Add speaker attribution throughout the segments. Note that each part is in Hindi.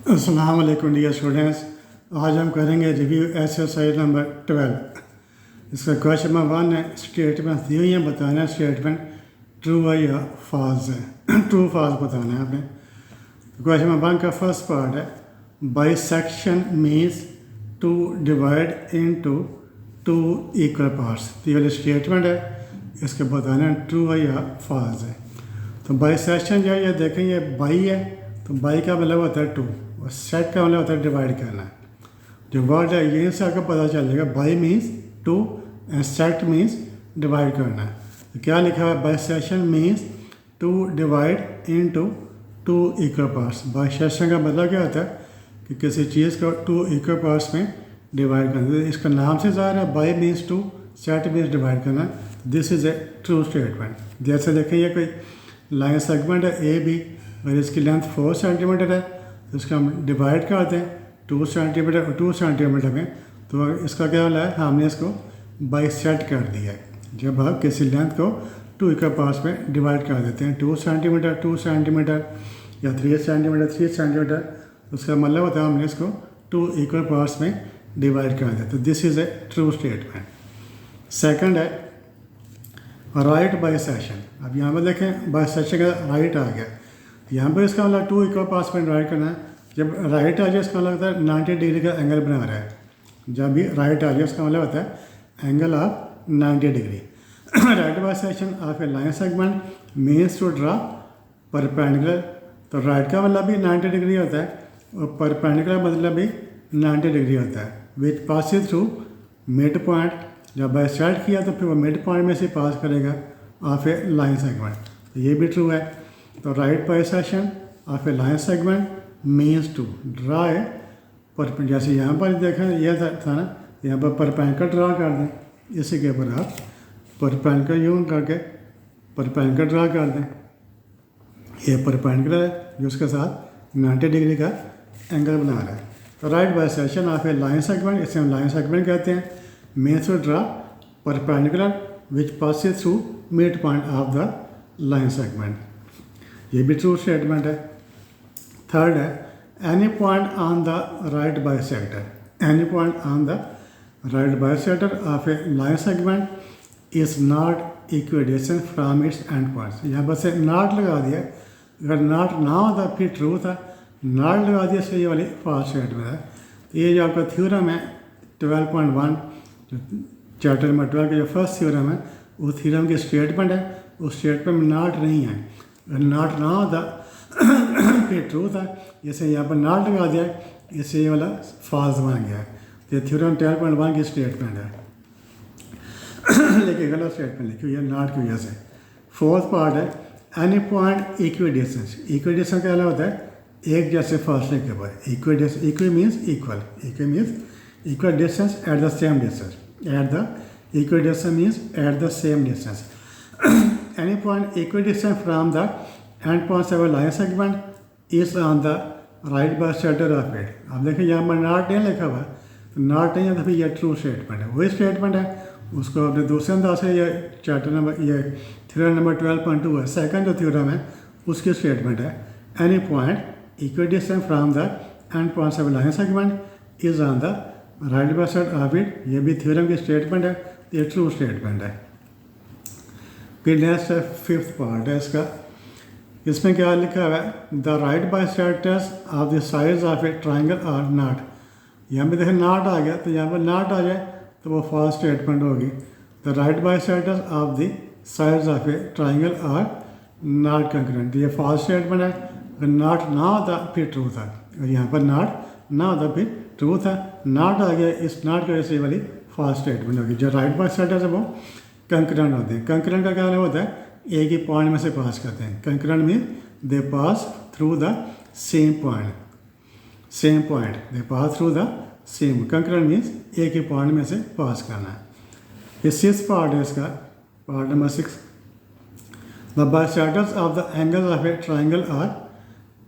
Speaker 1: अस्सलाम वालेकुम डियर स्टूडेंट्स। आज हम करेंगे रिव्यू एक्सरसाइज नंबर 12। इसका क्वेश्चन नंबर 1 है, स्टेटमेंट दी हुई है, बताना है स्टेटमेंट ट्रू है या फॉल्स है। ट्रू फॉल्स बताना है आपने। क्वेश्चन नंबर 1 का फर्स्ट पार्ट है, bisection means to divide into two equal parts. तो ये वाली स्टेटमेंट है, इसके बताना है ट्रू है या फॉल्स है। तो बाइसेक्शन जो है ये देखें, ये बाई है, तो बाई का मतलब होता है टू, और सेट का मतलब होता है डिवाइड करना। जो वर्ड है ये से आपको पता चलेगा, bi means two and sect means divide करना। तो क्या लिखा है, bisection means to divide into two equal parts. Bisection का मतलब क्या होता है कि किसी चीज़ को टू इक्वल पार्ट्स में डिवाइड करना। तो इसका नाम से ज़ाहिर है, bi means two, sect means divide करना। This is a true statement. जैसे देखिए ये कोई लाइन सेगमेंट है ए बी, अगर इसकी लेंथ 4 सेंटीमीटर है तो इसका हम डिवाइड कर दें 2 सेंटीमीटर और 2 सेंटीमीटर में, तो इसका क्या वाला है, हमने इसको बाइसेक्ट कर दिया है। जब आप किसी लेंथ को टू इक्वल पार्ट्स में डिवाइड कर देते हैं, 2 सेंटीमीटर 2 सेंटीमीटर या 3 सेंटीमीटर 3 सेंटीमीटर, उसका मतलब होता है हमने इसको टू इक्वल पार्ट्स में डिवाइड कर दिया। तो this is a true statement. Second है राइट बाइसेक्शन। अब यहाँ पर देखें बाइसेक्शन का राइट आ गया, यहाँ पर इसका मतलब टू इक्वल पार्ट्स में डिवाइड करना है। जब राइट आ जाए इसका मतलब होता है 90 डिग्री का एंगल बना रहा है। जब भी राइट आ जाए उसका मतलब होता है angle of 90 degree. Right bisection of a line segment means to draw perpendicular. तो राइट का मतलब भी 90 डिग्री होता है और परपेंडिकुलर मतलब भी 90 डिग्री होता है, which passes through mid point. जब बाइसेक्ट किया तो फिर वो मिड पॉइंट में से पास करेगा ऑफ ए लाइन सेगमेंट। तो ये भी ट्रू है। तो right bisection of a line segment means to draw a per, जैसे यहाँ पर देखें ये था ना, यहाँ पर परपेंडिकुलर ड्रा कर दें, इसी के ऊपर आप परपेंडिकुलर यूं करके परपेंडिकुलर ड्रा कर दें। ये परपेंडिकुलर है जो उसके साथ 90 डिग्री का एंगल बना रहा है। तो right bisection of a line segment, इसे हम लाइन सेगमेंट कहते हैं, means to draw perpendicular which passes through midpoint of the line segment। ये भी true statement है। थर्ड है any point on the right bisector। any point on the right bisector of a line segment is not equidistant from its end points। यहाँ पर से not लगा दिया, अगर not ना होता फिर true था, not लगा दिया इसलिए ये वाली false statement है। तो ये जो आपका थ्योरम है 12.1 चैप्टर नंबर 12 का जो फर्स्ट थ्योरम है, वो थ्योरम की स्टेटमेंट है। उस स्टेटमेंट में नॉट नहीं है, अगर नॉट ना होता फिर ट्रू था, जैसे यहाँ पर नॉट लगा दिया इससे ये वाला फॉल्स बन गया। तो ये थ्योरम 12.1 की स्टेटमेंट है, लेकिन गलत स्टेटमेंट लिखी हुई है नॉट की वजह से। फोर्थ पार्ट है any point equi distance. Equi distance क्या होता है, एक जैसे फासले के बाद। Equi distance, equi means equal, equi means equal distance at the same distance, at the equidistant means at the same distance। any point equidistant from the end points of a line segment is on the right bisector of it। अब देखिए यहाँ पर नॉट नहीं लिखा हुआ, तो नॉट नहीं है तो फिर यह ट्रू स्टेटमेंट है। वही स्टेटमेंट है, उसको अपने दूसरे अंदाज से ये चैप्टर नंबर ये थ्योरम नंबर 12.2 है, सेकंड जो थ्योरम है उसकी स्टेटमेंट है any point equidistant from the end points of line segment is on the right bisector of it. ये भी थ्योरम की स्टेटमेंट है, ये ट्रू स्टेटमेंट है। फिर नेक्स्ट है फिफ्थ पार्ट है इसका, इसमें क्या लिखा हुआ है, the right bisectors of the sides of a triangle are not. यहाँ पे देखें नॉट आ गया, तो यहाँ पर नॉट आ जाए तो वो फॉल्स स्टेटमेंट होगी। The right bisectors of the sides of a triangle are not concurrent. ये फॉल्स स्टेटमेंट है, अगर नॉट ना होता फिर ट्रू था, और यहाँ पर नॉट ना होता फिर ट्रू था। नॉट आ गया, इस नॉट की वजह से वाली फॉल्स स्टेटमेंट होगी। जो राइट बाइसेक्टर्स है वो कंकरेंट होते हैं। कंकरेंट का क्या मतलब होता है, एक ही पॉइंट में से पास करते हैं। Concurrent mean they pass through the same point, same point they pass through the same. Concurrent means एक ही पॉइंट में से पास करना है। ये सिक्स्थ पार्ट है इसका, part number 6। The bisectors of the angles of a triangle are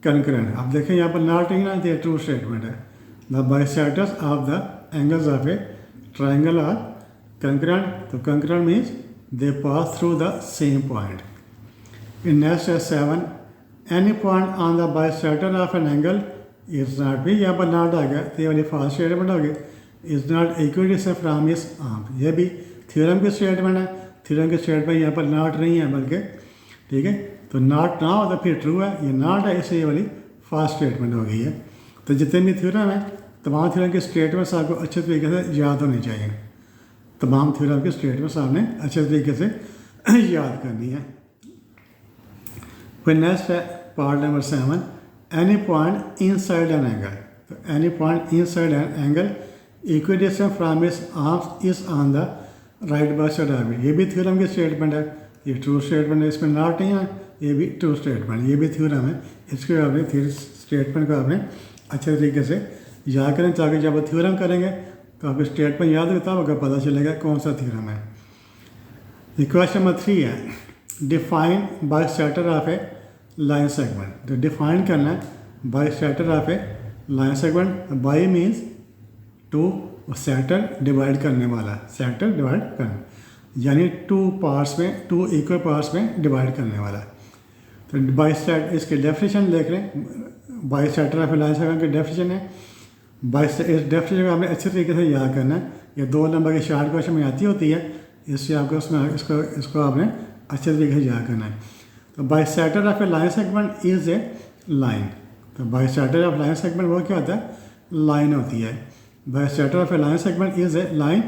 Speaker 1: concurrent. अब देखें यहाँ पर नॉट नहीं ना, ये ट्रू स्टेटमेंट है। The bisectors of the angles of a triangle are concurrent। तो concurrent means they pass through the same point। In next 7, any point on the bisector of an angle is not भी यहाँ पर नॉट आ गया तो ये वाली फॉल्स स्टेटमेंट होगी, is not equidistant from is arm, ये भी थ्योरम की स्टेटमेंट है। थ्योरम की स्टेटमेंट यहाँ पर नॉट नहीं है बल्कि, ठीक है, तो नॉट ना हो तो फिर ट्रू है, ये नॉट है इसलिए ये वाली फॉल्स स्टेटमेंट हो गई है। तो जितने भी थ्योरम है तमाम थ्योरम की स्टेटमेंट्स आपको अच्छे तरीके से याद होनी चाहिए, तमाम थ्योरम की स्टेटमेंट्स आपने अच्छे तरीके से याद करनी है। फिर नेक्स्ट है part number 7, any point inside an angle. तो any point inside an angle equidistant from its arms is on the right by side of it, ये भी थ्योरम की स्टेटमेंट है, ये ट्रू स्टेटमेंट है, इसमें नॉट नहीं है, ये भी ट्रू स्टेटमेंट, ये भी थ्योरम है। इसके आपने थ्योरी स्टेटमेंट को आपने अच्छे तरीके से याद करें ताकि जब आप थ्योरम करेंगे तो आपको स्टेटमेंट याद होगा तब आपको पता चलेगा कौन सा थ्योरम है। क्वेश्चन नंबर 3 है, define bisector of a line segment. तो डिफाइन करना है bisector of a line segment, bi means two, sector divide करने वाला, सेक्टर डिवाइड करना यानी टू पार्ट्स में, टू इक्वल पार्ट्स में डिवाइड करने वाला। तो बाइसेक्टर इसके डेफिनेशन देख रहे हैं, bisector of a line segment की डेफिनेशन है। इस डेफिनेशन को आपने अच्छे तरीके से याद करना है, ये 2 नंबर के शॉर्ट क्वेश्चन में आती होती है, इससे आपको उसमें इसको आपने अच्छे तरीके से याद करना है। तो bisector of a line segment is a line. तो बाइसेक्टर ऑफ लाइन सेगमेंट वो क्या होता है, लाइन होती है। Bisector of a line segment is a line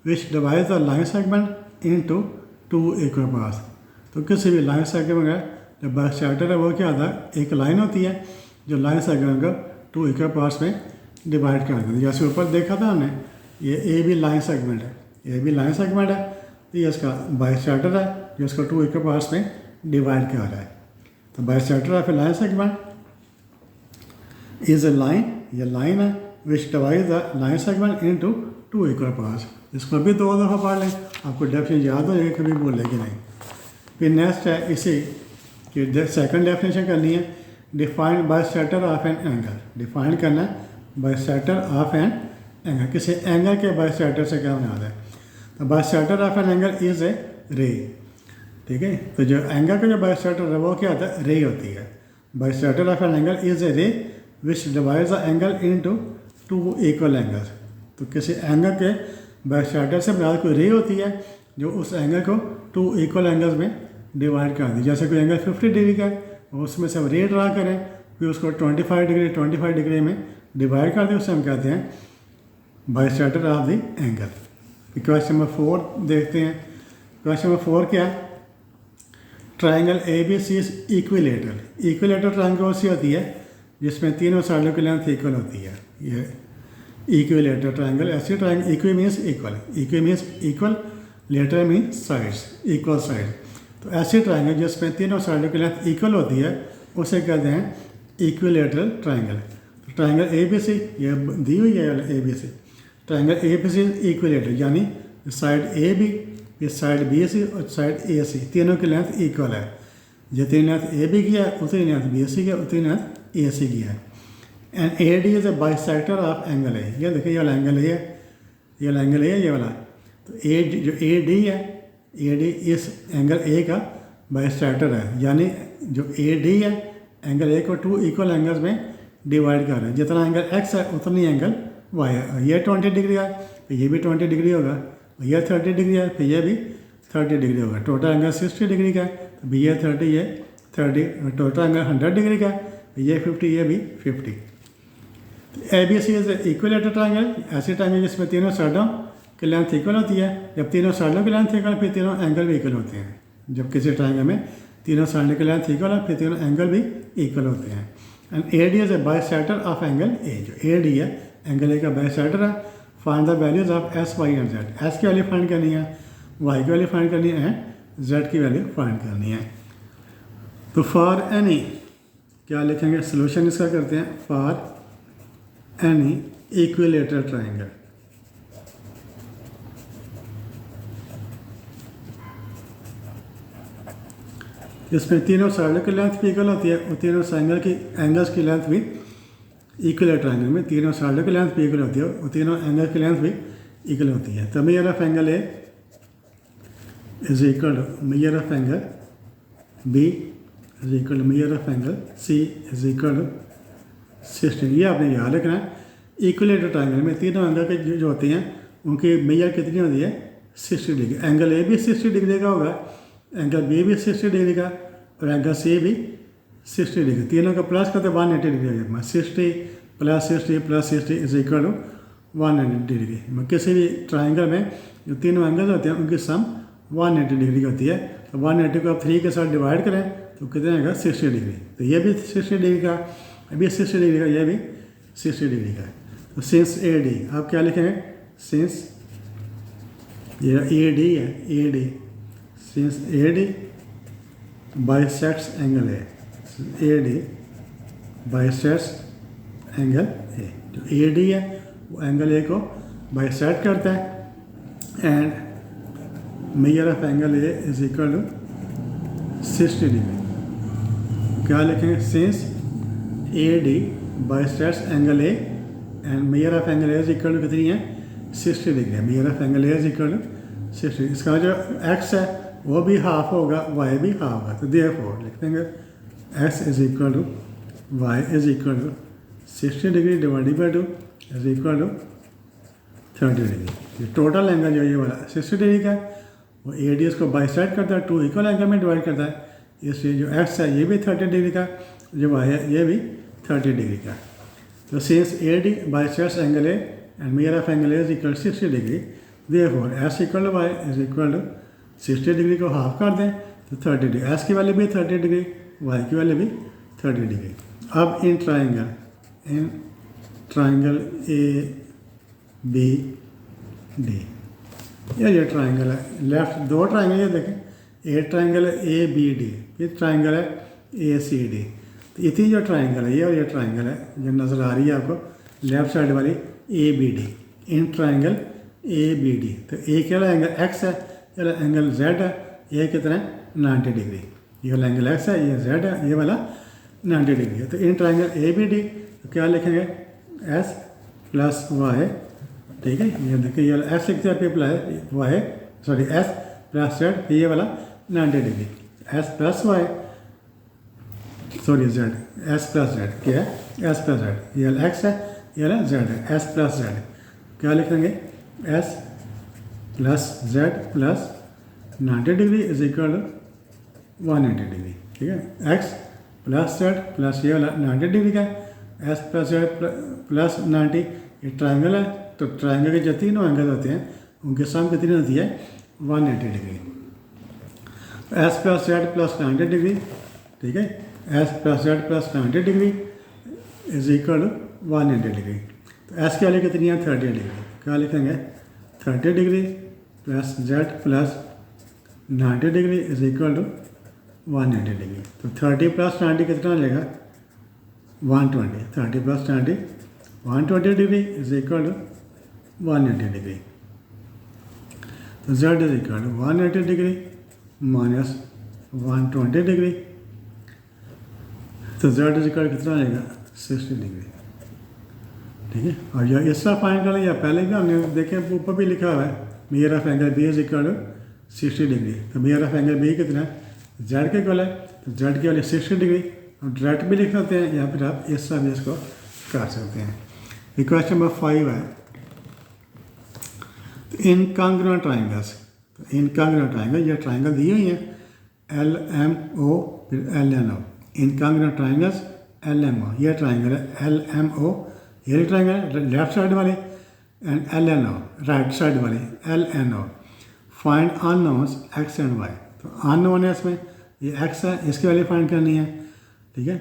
Speaker 1: which divides the line segment into two equal parts. तो किसी भी लाइन सेगमेंट का जो बाइसेक्टर है वो क्या होता है, एक लाइन होती है जो लाइन सेगमेंट को 2 इक्वल पार्ट्स में डिवाइड कर देती है। जैसे ऊपर देखा था हमने, ये ए भी लाइन सेगमेंट है, ए भी लाइन सेगमेंट है, तो ये इसका बाइसेक्टर है जो इसको 2 इक्वल पार्ट्स में डिवाइड कर रहा है। तो bisector of a line segment is a line, ये लाइन है विच divide the line segment into 2 equal parts. इसको भी 2 दफ़ा पढ़ लें, आपको डेफिनेशन याद हो जाएगी, कभी भूलेगी नहीं। फिर नेक्स्ट है इसी की सेकंड डेफिनेशन करनी है, define bisector of an angle. Define करना है बाइसेक्टर ऑफ एन एंगल, किसी एंगल के बाइसेक्टर से क्या बनाना है। तो bisector of an angle is a रे, ठीक है। तो जो एंगल का जो बाइसेक्टर है वो क्या होता है, रे होती है। Bisector of an angle is a ray which divides the angle into 2 equal angles. तो किसी एंगल के बाइसेक्टर से बना कोई रे होती है जो उस एंगल को 2 इक्वल एंगल्स में डिवाइड कर दी। जैसे कोई एंगल 50 डिग्री का है, उसमें से हम रे ड्रा करें, फिर उसको 25 डिग्री में डिवाइड कर दें, उससे हम कहते हैं bisector of the angle. Question number 4 देखते हैं। क्वेश्चन नंबर 4 क्या है, triangle A B C is equilateral. Equilateral triangle कौन सी होती है, जिसमें तीनों साइडों की लेंथ इक्वल होती है, ये इक्विलेटरल ट्राइंगल। ऐसे triangle equi means equal, lateral means sides, equal side. तो ऐसे ट्राइंगल जिसमें तीनों साइडों की लेंथ इक्वल होती है उसे कहते हैं इक्विलेटरल ट्राइंगल। तो ट्राइंगल ए बी सी ये दी हुई है, A B C triangle A B C equilateral, यानी साइड ए बी, ये साइड बी सी और साइड ए सी, तीनों की लेंथ इक्वल है। जितनी लेंथ ए बी की है उतनी लेंथ बी सी की है, उतनी लेंथ ए सी की है। And A D is a bisector of angle ए। ये देखिए ये वाला एंगल है, ये वाला एंगल है, ये वाला। तो ए जो ए डी है, ए डी इस एंगल ए का बाइसेक्टर है, यानी जो ए डी है एंगल ए को 2 इक्वल एंगल्स में डिवाइड कर रहे हैं। जितना एंगल एक्स है उतनी एंगल वाई है। ये 20 डिग्री है तो ये भी 20 डिग्री होगा, ये 30 डिग्री है तो ये भी 30 डिग्री होगा। टोटल एंगल 60 डिग्री का है तो ये 30, ये 30, टोटल एंगल 100 डिग्री का है तो ये 50, ये भी 50। A B C is equilateral triangle, ऐसे ट्राइंगल जिसमें तीनों साइडों की लेंथ इक्वल होती है। जब तीनों साइडों की लेंथ इक्वल फिर तीनों एंगल भी इक्वल होते हैं। जब किसी ट्राइंगल में तीनों साइडों की लेंथ इक्वल है फिर तीनों एंगल भी इक्वल होते हैं। And A D is a bisector of angle A. जो ए डी है एंगल ए का बाइसेक्टर है। Find the values of x y and z. X की वैल्यू फाइंड करनी है, वाई की वैल्यू फाइंड करनी है, जेड की वैल्यू फाइंड करनी है। तो फॉर एनी क्या लिखेंगे, सोल्यूशन इसका करते हैं, फॉर एनी इक्विलेटरल ट्राइंगल। जिसमें तीनों साइडों की लेंथ भी इक्वल होती है और तीनों एंगल्स की लेंथ भी इक्विलेटरल ट्राइंगल में तीनों साइडों की लेंथ भी इक्वल होती है और तीनों एंगल की लेंथ भी इक्वल होती है। तो measure of angle A is equal to measure of angle B is equal to measure of angle C is equal to 60 degree, ये आपने याद रखना है। इक्विलेटरल ट्राइंगल में तीनों एंगल के जो होते हैं उनकी मेजर कितनी होती है 60 डिग्री। एंगल ए भी 60 डिग्री का होगा, एंगल बी भी 60 डिग्री का और एंगल सी भी 60 डिग्री। तीनों का प्लस करते 180 डिग्री हो जाएगा। 60 + 60 + 60 इज इक्वल टू 180 डिग्री। किसी भी ट्राइंगल में जो तीनों एंगल होते हैं उनकी सम 180 डिग्री की होती है। तो 180 को आप 3 के साथ डिवाइड करें तो कितना आएगा 60 डिग्री। तो ये भी 60 डिग्री का, अभी 60 डिग्री का, ये भी 60 डिग्री का है। तो सिंस ए डी आप क्या लिखेंगे, सिंस ये ए डी है, A D, since A D bisects angle A, A D bisects angle A. जो ए डी है वो एंगल ए को बाइसेक्ट करता है and measure of angle A is equal to 60 degree. क्या लिखेंगे, since A D bisects angle A and measure of angle A is equal to कितनी है 60 डिग्री है। Measure of angle A is equal to 60। इसका जो एक्स है वो भी हाफ होगा, वाई भी हाफ होगा। तो देयरफॉर लिख देंगे x is equal to y is equal to 60 degree divided by 2 is equal to 30 degree. ये टोटल एंगल जो ये वाला 60 डिग्री का है वो ए डी इसको बाइसेक्ट करता है, 2 इक्वल एंगल में डिवाइड करता है। इसलिए जो एक्स है ये भी 30 डिग्री का, जो वाई है ये भी 30 डिग्री का। तो since A D bisects angle A and measure of angle A is equal 60 degree, therefore x equal to y is equal to 60 degree को हाफ कर दें तो 30 डिग्री। एस की वैल्यू भी 30 डिग्री, वाई की वैल्यू भी 30 डिग्री। अब in triangle A B D, ये ट्राइंगल है लेफ्ट, दो ट्राइंगल ये देखें, ए ट्राइंगल है ए बी डी, ये ट्राइंगल है ए सी डी। तो इतनी जो ट्राइंगल है ये और ये ट्राइंगल है जो नज़र आ रही है आपको लेफ्ट साइड वाली A B D, in triangle A B D. तो ए क्या एंगल एक्स है, ये एंगल जेड है, ये कितना है 90 डिग्री। ये वाला एंगल एक्स है, ये जेड है, ये वाला 90 डिग्री है। तो in triangle A B D तो क्या लिखेंगे एस प्लस वाई, ठीक है। ये देखिए ये वाला एस लिखते हैं पे plus y, sorry x plus z, ये वाला 90 degree, S plus y, sorry z, x plus z क्या है एस प्लस जेड, ये वाला एक्स है, ये वाला जेड है, एस प्लस जेड। क्या लिखेंगे x plus Z plus 90 degree is equal to 180 degree, ठीक है। एक्स प्लस जेड प्लस ये वाला 90 डिग्री का, एस प्लस जेड प्लस 90, ये ट्राइंगल है। तो ट्राइंगल के जो तीनों एंगल होते हैं उनकी सम कितनी होती है 180 degree. S plus Z plus 90 degree, ठीक है, S plus Z plus 90 degree is equal to 180 degree. तो एस की वैल्यू कितनी है 30 डिग्री। क्या लिखेंगे 30 degree plus Z plus 90 degree is equal to 180 degree. तो 30 प्लस 90 कितना लेगा 120, 30 plus 90 120 degree is equal to 180 degree. तो Z is equal to 180 degree minus 120 degree, तो जेड इज इक्वल कितना आएगा 60 डिग्री, ठीक है। और यह इस तरह फाइंड कर लिया, पहले भी हमने देखे ऊपर भी लिखा हुआ है measure of angle B is equal to 60 degree. तो मेजर ऑफ एंगल बी कितना है जेड के इक्वल है, तो जेड की वैल्यू 60 डिग्री। और डायरेक्ट भी लिख सकते हैं, यहाँ पर आप इस तरह भी इसको कर सकते हैं। क्वेश्चन नंबर 5 है इनकॉन्ग्रुएंट ट्राइंगल्स। तो इनकॉन्ग्रुएंट ट्राइंगल, ये ट्राइंगल दी हुई हैं एल एम ओ फिर L N O, incongruent triangles L M O. ये ट्राइंगल है एल एम ओ, ये ट्राइंगल है लेफ्ट साइड वाले, and L N O right side वाले L N O. Find unknowns X and Y. तो अननोन है इसमें, ये एक्स है, इसकी वैल्यू फाइंड करनी है, ठीक है।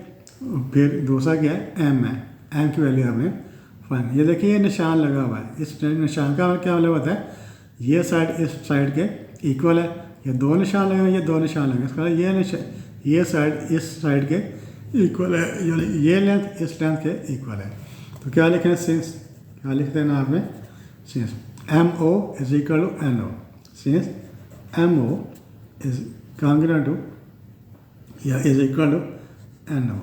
Speaker 1: फिर दूसरा क्या है एम है, एम की वैल्यू हमें फाइंड। ये देखिए ये निशान लगा हुआ है, इस निशान का क्या मतलब होता है ये साइड इस साइड के इक्वल है। ये दो निशान लगे हैं, ये दो निशान लगे, इसका ये साइड इस साइड के इक्वल है, यानी ये लेंथ इस लेंथ के इक्वल है। तो क्या लिखें सिंस, क्या लिखते हैं ना आपने since M O is equal to N O, since M O is congruent to या is equal to N O,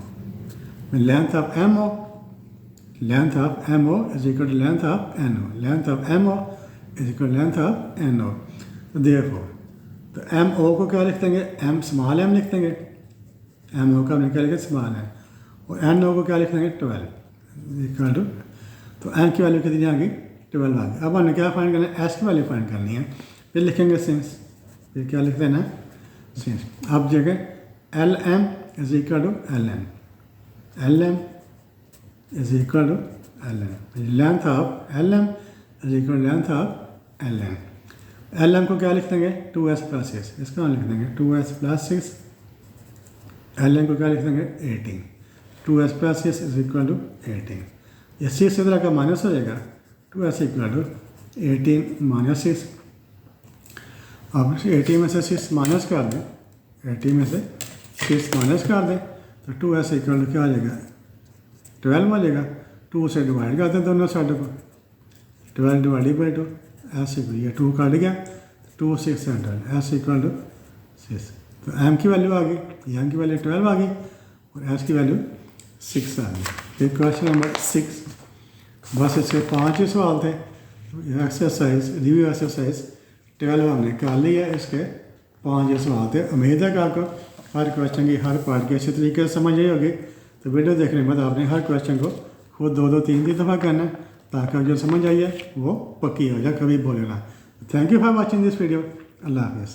Speaker 1: length of M O, length of M O is equal to length of N O, length of M O is equal to length of N O. तो देयरफॉर तो एम ओ को क्या लिख देंगे एम स्मॉल एम लिख देंगे, एम ओ का हमने क्या लिखा स्मॉल एम, और एन ओ को क्या लिख देंगे 12। इक्वल टू, तो एम की वैल्यू कितनी आ गई 12 आ गई। अब हमने क्या फाइंड करना है, एस की वैल्यू फाइंड करनी है। फिर लिखेंगे सिंस, फिर क्या लिख देना है सिंस। अब जगह L M is equal to L M, L M is equal to L M, length of L M is equal to length of L M. L M को क्या लिख देंगे 2s प्लस 6, इसका हम लिख देंगे 2s प्लस 6, एल एम को क्या लिख देंगे 18, 2s plus 6 is equal to 18। ये 6 इस तरह का माइनस हो जाएगा, 2s इक्वल टू 18 माइनस 6। अब 18 में से 6 माइनस कर दें, 18 में से 6 माइनस कर दें तो 2s इक्वल टू क्या आ जाएगा 12 आ जाएगा। 2 से डिवाइड कर दें दोनों साइडों को, 12 डिवाइड बाई 2, एस इक्वल, ये 2 काट गया, 2 6 एंड 12, एस इक्वल टू 6। तो एम की वैल्यू आ गई, एम की वैल्यू 12 आ गई और एस की वैल्यू 6 आ गई। फिर क्वेश्चन नंबर 6, बस इसके 5 ही सवाल थे। एक्सरसाइज रिव्यू एक्सरसाइज 12 हमने कर ली है, इसके 5 ही सवाल थे। उम्मीद है कि आपको हर क्वेश्चन की हर पार्ट की अच्छी तरीके से समझ आई होगी। तो वीडियो देखने के बाद आपने हर क्वेश्चन को खुद 2-2 3 दफ़ा करना है ताकि जो समझ आई है वो पक्की हो जाए, कभी बोले ना। Thank you for watching this video. Allah हाफिज़।